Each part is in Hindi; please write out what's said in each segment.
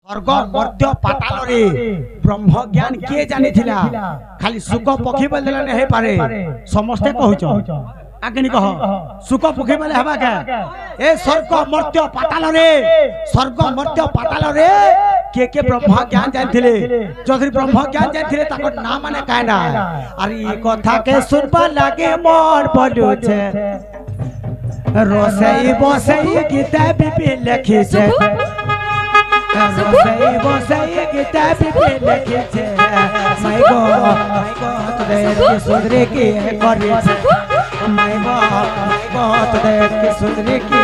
स्वर्ग मर्त्य पाताल रे ब्रह्म ज्ञान किए जानी थिला खाली सुख पखी बोल देला नहीं पारे समस्ते कहूछ आगे नहीं कह सुख पखी बोले हवा क्या ए स्वर्ग मर्त्य पाताल रे के ब्रह्म ज्ञान जानथिले जदि ब्रह्म ज्ञान जानथिले ताको नाम माने काहे ना अरे ई कथा के सुनबा लागे मन पडो छे रोसई बसई गीता बिपि लिखी छे रोसई बसई गीता बिपि लिखी छे माय गो तोरे के सुंदरी की करी छे माय गो तोरे के सुंदरी की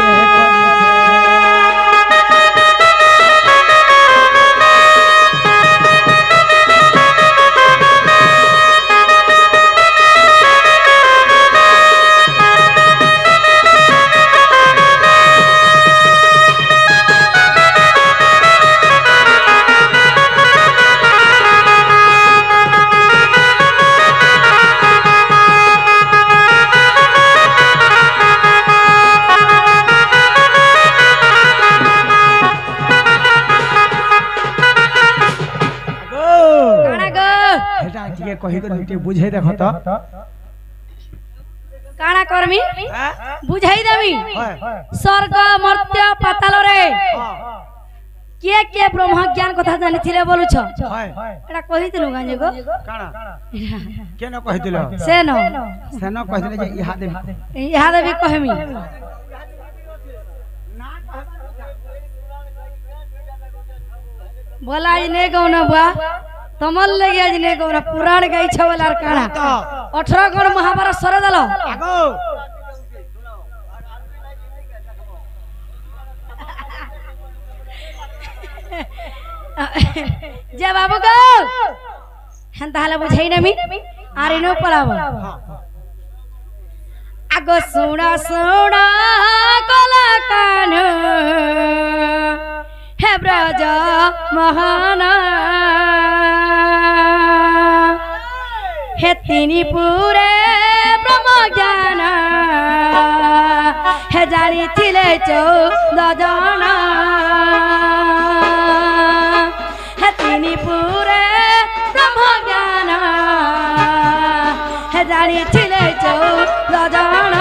कही कर बुझे देखो तो काना करमी बुझाई देवी स्वर्ग मर्त्य पाताल रे के ब्रह्म ज्ञान कथा जानि थिले बोलु छ एटा कहि दिनु गांजे गो काना के न कहि दिलो से न कहि दिले जे इहा देवी कहमी बोला ने गौना बुआ तमल लगे आज ने गौरा पुराण गाई छवलार काना 18 गण महाभारत सरे दल आगो जे बाबू गो हन ताले बुझाई नमी आरे नो पलाव आगो सुना सुना कला कान हे ब्रज महाना हे तिनी पूरे ब्रह्म ज्ञान हे जानी थिले 14 जन हे तिनी पूरे ब्रह्म ज्ञान हे जानी थिले 14 जन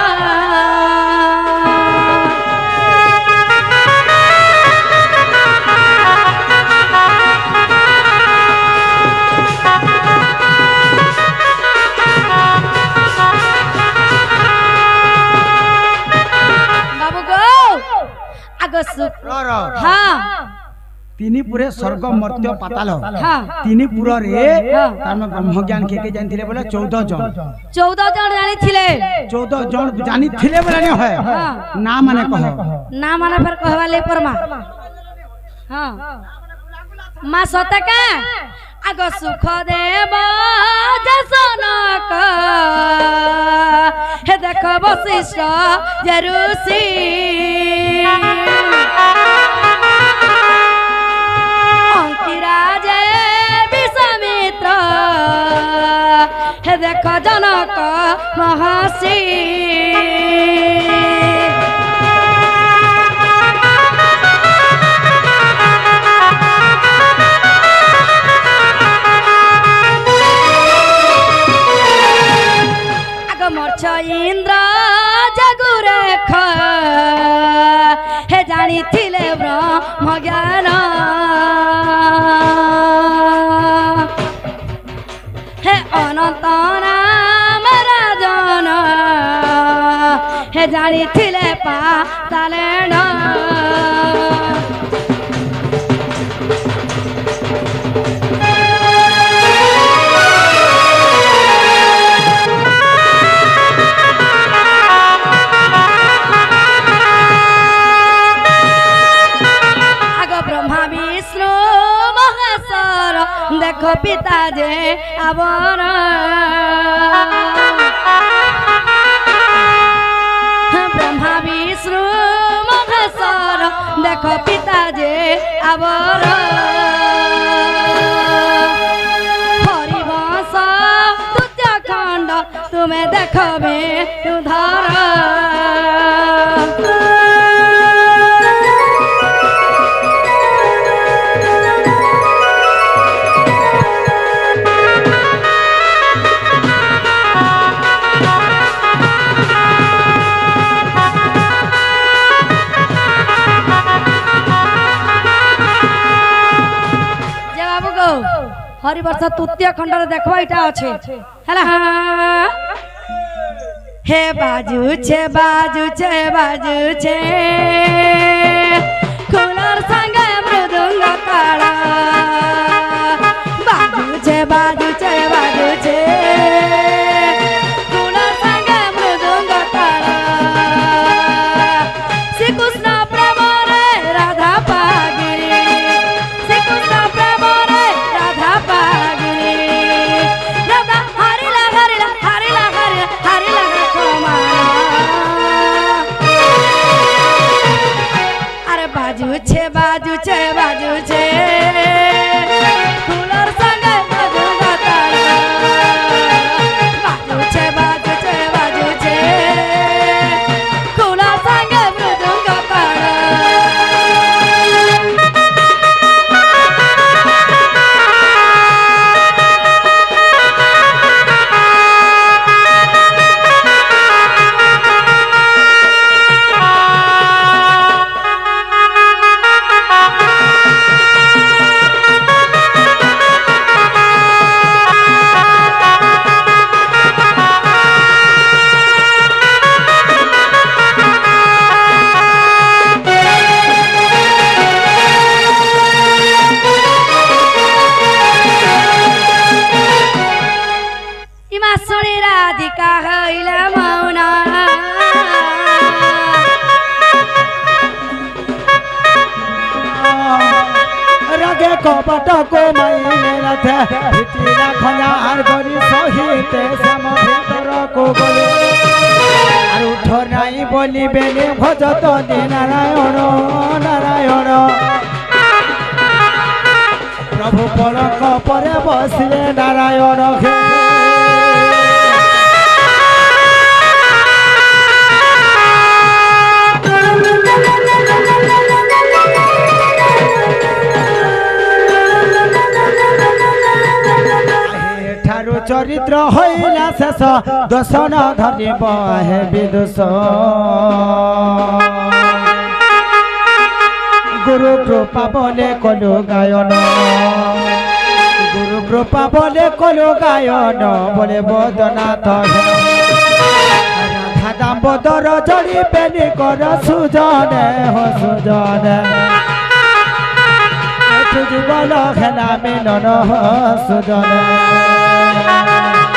तीनी पूरे स्वर्ग मर्त्य पाताल तीनी पूरा रे तार ब्रह्म ज्ञान के जानथिले बोले 14 जन जानि थिले 14 जन जानि थिले बोले नहीं है ना माने कह ना माने फिर कहवा ले परमा हां मां सतका आगो सुख देव जसनक हे देख वशिष्ठ जरुसी अंकिराजे विश्वामित्र हे देख जनक महर्षि इंद्र जगुरेख हे जानी थिले ब्रह्म ज्ञान हे अनंत नाम राजन हे जानी थिले पातालेन देखो पिता जे आवर ब्रह्मा विष्णु महेश्वर देखो पिता जे आवर हरिवंश तृतीय खंड तुम्हें देखबे उधर हरिवर्ष तृतीय खंडर देखो इटा अच्छे हेला हे बाजू छे खुलर संगे मृदुंग ताला बाजू छे खुलर संगे मृदुंग ताला श्री कृष्ण प्रेम रे राधा पागिरी श्री कृष्ण प्रेम रे राधा पागिरी राधा हरिला हरिला हरिला हरिला हरिला अरे बाजू छे खुलर संगे मृदुंग ताला बाजू छे खुलर संगे मृदुंग ताला राधिका हईला मौना रगे कपट को माइले रथे भितिरा खनार गरी सहिते श्याम भीतर को गले আর উঠ নাই বলিবেনে ভজত নারায়ণ নারায়ণ প্রভু পলক পরে বসিলে নারায়ণ হে चरित्र हईला शेष दर्शन धरिब हे विदुष गुरु कृपा बोले कलु गायन गुरु कृपा बोले कलु गायन बोले बदनाथ राधा दामोदर जड़ी बेनी कर सुजने हो सुजने जुगल खेला मिलन हो सुजने